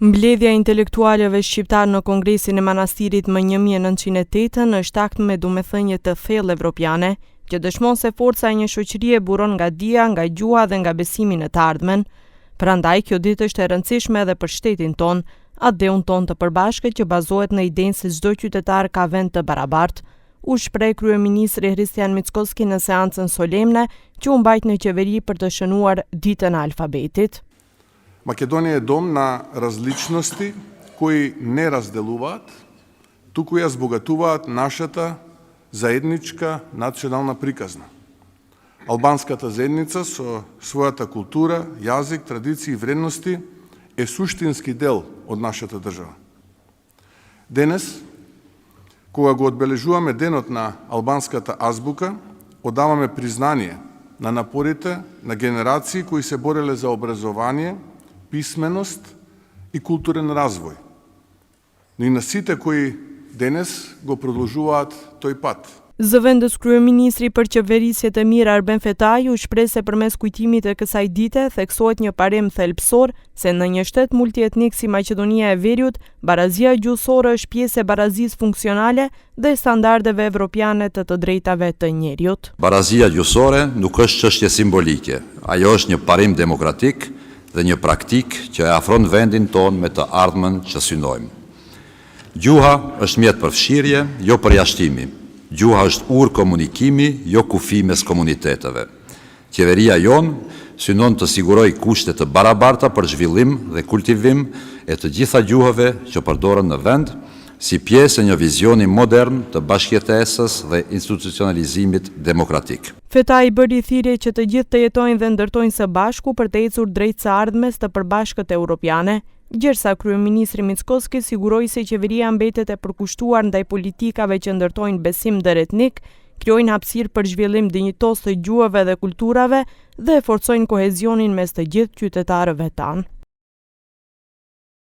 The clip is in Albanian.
Mbledhja intelektualëve shqiptar në Kongresin e Manastirit më 1908 është akt me domethënie të thellë evropiane, që dëshmon se forca e një shoqërie buron nga dia, nga gjuha dhe nga besimi në të ardhmen. Prandaj kjo ditë është e rëndësishme edhe për shtetin ton, atë deun ton të përbashkët që bazohet në idenë se çdo qytetar ka vend të barabartë, u shpreh kryeministri Hristijan Mickoski në seancën solemne që u mbajt në qeveri për të shënuar ditën e alfabetit. Македонија е дом на различности кои не разделуваат, туку ја збогатуваат нашата заедничка национална приказна. Албанската заедница со својата култура, јазик, традиции и вредности е суштински дел од нашата држава. Денес, кога го одбележуваме денот на албанската азбука, одаваме признание на напорите на генерации кои се бореле за образование, писменост и културен развој, но и на сите кои денес го продолжуваат тој пат. Zëvendës kryeministri për qeverisje të mirë Arben Fetaj u shpreh se përmes kujtimit të kësaj dite theksohet një parim thelbësor se në një shtet multietnik si Maqedonia e Veriut, barazia gjuhësore është pjesë e barazisë funksionale dhe standardeve evropiane të drejtave të njerëzit. Barazia gjuhësore nuk është çështje simbolike, ajo është një parim demokratik dhe një praktik që e afron vendin ton me të ardhmen që synojmë. Gjuha është mjet përfshirje, jo përjashtimi. Gjuha është urë komunikimi, jo kufi mes komuniteteve. Qeveria jon synon të siguroj kushte të barabarta për zhvillim dhe kultivim e të gjitha gjuhëve që përdoren në vend, si pjesë e një vizioni modern të bashkëjetesës dhe institucionalizimit demokratik. Fetaj bëri thirrje që të gjithë të jetojnë dhe ndërtojnë së bashku për të ecur drejt së ardhmes të përbashkët europiane, gjërsa kryeministri Mickoski siguroi se qeveria mbetet e përkushtuar ndaj politikave që ndërtojnë besim ndëretnik, krijojnë hapësirë për zhvillim dinjitos të gjuhëve dhe kulturave dhe forcojnë kohezionin mes të gjithë qytetarëve tanë.